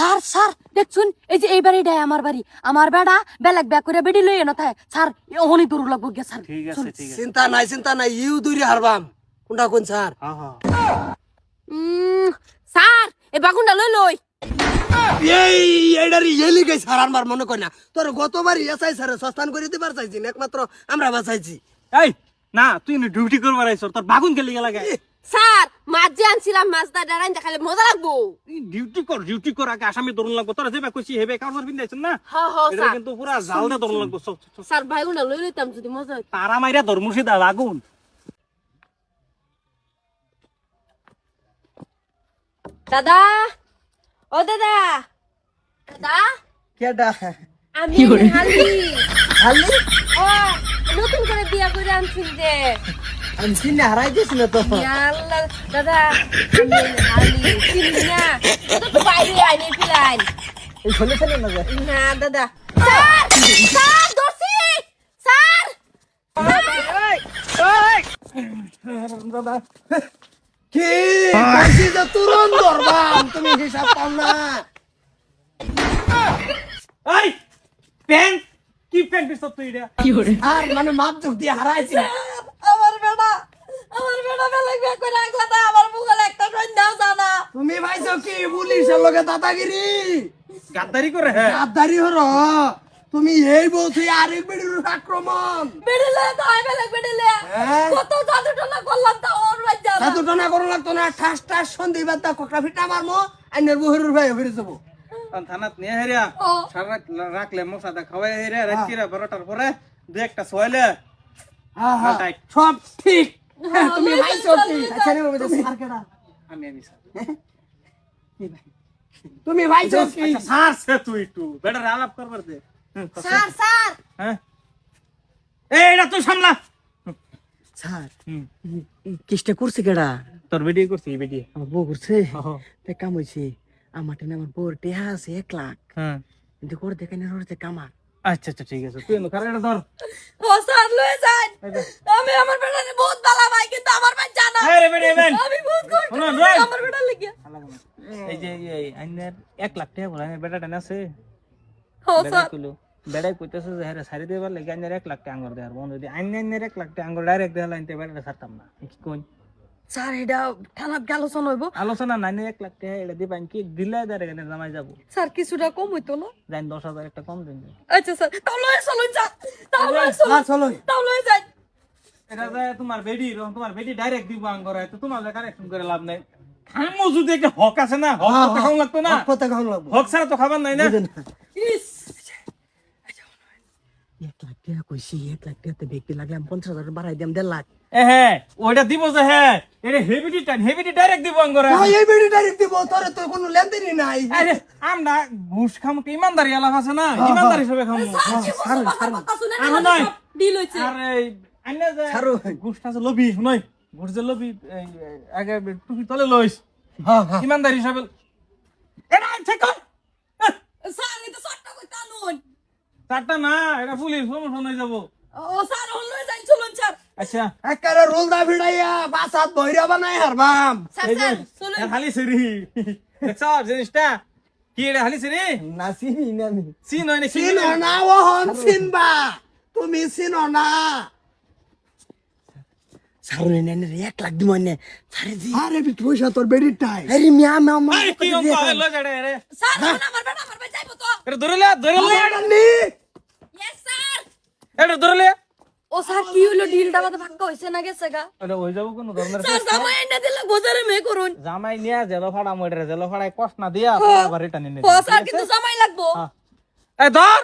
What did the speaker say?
Sir sir দেখছুন এই যে এই বাড়িটাই আমার বাড়ি আমার বেড়া বেলেগ ব্যাগ করে বেডি লইয়ে না থাকে স্যার ওহনি দূর লাগবো গে স্যার ঠিক আছে ঠিক আছে চিন্তা নাই ইউ দূরে হারবাম কোনটা কোন স্যার হ্যাঁ হ্যাঁ স্যার এই বাগুনটা লই এই এডারি এলি গাই স্যার আমার মনে কই না তোর গতবার এসআই স্যার সস্তান করে দিবার চাইছি না, একমাত্র আমরা বাঁচাইছি। এই না তুই ডিউটি করবার আইছ তোর বাগুন কে লিগে লাগে স্যার মাছ যে আনছিলাম মাছটা ডারাইন দেখালে মজা লাগবো ডিউটি কর আগে আসামি ধরন লাগবো তোরা যেবা কইছি হেবে কাউর পিন দিছ না হ্যাঁ হ্যাঁ এটা স্যার কিন্তু পুরা জালদা ধরন লাগবো স্যার বাগুনটা লই লইতাম যদি মজা হইতো তারা মাইরা ধর্মসিদা বাগুন দাদা ও দাদা দাদা কেডা আমি হালি হালি ও নতুন করে বিয়া করে আনছিল যে আমি চিনে হারাই দিছি না তো। আল্লাহ দাদা আমি হালি চিনি না তো বাইরে আইনে ফিলাইন এই ছোলে ছোলে না যায় না দাদা স্যার স্যার দোষী স্যার দাদা কি কাশি যে তুরন্ত ধরবাম তুমি হিসাব পাও না। এই পেন কি পেন পিছ তুই এটা আর মানে মাপ চোখ দিয়ে হারাইছি। আমার বেটা বেলা বিয়া করে রাখলা তা আমার মুখে একটা সন্ধ্যাও জানা তুমি ভাইছো কি পুলিশের লগে দাদাগিরি গাদ্দারি করে হ্যাঁ গাদ্দারি হরো তুমি এই বলছি আরেক বেড়ির আক্রমণ বেড়েলে তো আই বেলা বেড়েলে হ্যাঁ? কত জাদু টনা করলাম তা ওর রাজ্জা জাদু টানা করো লাগতো না ঠাস ঠাস সন্ধি বাদা কোকড়া ফিটা মারমো আইনের বহিরুর ভাই ফিরে যাবো। থানাত নিয়ে হেরিয়া ও। সারা রাখলে মশাটা খাওয়াই হেরিয়া রাত্রিরা 12টার পরে দু একটা সোয়ালে হ্যাঁ হ্যাঁ টাইট। সব ঠিক হ্যাঁ, তুমি লই ভাইছো যাই, কি লই যাই। আচ্ছা রে বাবা স্যার কেডা আমি স্যার তুমি ভাইছো কি আচ্ছা স্যার সে তুই একটু বেটার আলাপ করবার দে স্যার স্যার হ্যাঁ এই এটা তুই সামলা স্যার কিসটা করছে কেডা তোর ভিডিও করছি ভিডিও আমার বউ করছে তে কাম হইছে আমার টেনে আমার বউর টেহা আছে 1 লাখ হ্যাঁ কিন্তু করে দেখে না হচ্ছে কামার আচ্ছা আচ্ছা ঠিক আছে তুই কারে এটা ধর ও স্যার লয়ে যান আমি আমার বেটারে বহুত ভালো ভাই কিন্তু আমার ভাই জানা এই রে বেটা বেন আমি বহুত কষ্ট শোনো, করছি রোজ। আমার বেটা লাগিয়া এই যে এই আইনের 1 লাখ টাকা বলে আইনের বেটাটা আছে ও বেড়াই স্যার কইলো বেড়াই কইতেছে যে হ্যাঁ সারি দেবার লাগে আইনের 1 লাখ টাকা আঙ্গুর দেয়ার বন্ধ যদি আইনের 1 লাখ টাকা আঙ্গুর ডাইরেক্ট দেয়া লাইনতে বেটাটা ছাড়তাম না কি কই স্যার এটা থানাত আলোচনা হইব আলোচনা নাই 1 লাখ টাকা এটা দিবান কি দিলে দাঁড়ে কেন জামাই যাবো স্যার কিছুটা কম হইতো না জান 10,000 একটা কম দিন আচ্ছা স্যার তাও লয়ে চলুন যা তাও লয়ে চলুন হ্যাঁ চলো তাও লয়ে যাই এটা যে তোমার বেডি ডাইরেক্ট দিব আঙ্গুর তো তোমার কানেকশন করে লাভ নাই খামো যদি একটা হক আছে না হক তো খাওয়া লাগতো না কত খাওয়া লাগবো হক ছাড়া তো খাবার নাই না বুঝেন না ইস 1 লাখ টাকা কইছি 1 লাখ টাকাতে ব্যক্তি লাগলাম 50,000 বাড়াই দিলাম 1.5 লাখ হ্যাঁ ওইটা দিব যে হ্যাঁ এটা হেভিটি ডাইরেক্ট দিব আঙ্গুর এই বেড়ি ডাইরেক্ট দিব তোরে তো কোনো লেনদেনই নাই। আরে আমরা ঘুষ খামো কি ইমানদারি আলাপ আছে না ইমানদারি হিসেবে খামো আমি নয় ডিল হইছে আরে আইনা যে ছাড়ো। ঘুষটা যে লবি নই ঘুষ যে লবি আগে টুকি তলে লইস হ্যাঁ হ্যাঁ ইমানদারি হিসাবে এটা ঠিক কর স্যার এটা সট্টা কই কানুন চারটা না এটা পুলিশ সমস্যা নাই যাবো ও স্যার হল লয়ে যাই চলুন স্যার আচ্ছা একারে রোল দা ভিড়াইয়া বাসাত বইরা বানাই হারবাম স্যার এই যে স্যার চলুন হালি সিরি দেখছ জিনিসটা কি এটা হালি সিরি না চিনি না আমি সিন হয় না চিনো না ওহন চিনবা তুমি চিনো না সারুনে নেনে 1 লাখ দিব নে সারে জি আরে বি পয়সা তোর বেড়ির টাই আরে মিয়া মামা আরে কি অঙ্ক লই যাড়ে রে স্যার এখন আমার বেটা আমার ভাই যাইবো তো এটা ধরলে নি ইয়েস স্যার এটা ধরলে ও স্যার কি হলো ডিলটা বাদে ভাগ্য হইছে না গেছে গা এটা হই যাব কোন ধরনের স্যার জামাই এনে দিলে বাজারে মে করুন জামাই নিয়া জেলো ফাড়া মইরে জেলো ফাড়ায় কষ্ট না দিয়া আবার এটা নিনে ও স্যার কিন্তু জামাই লাগবো এই ধর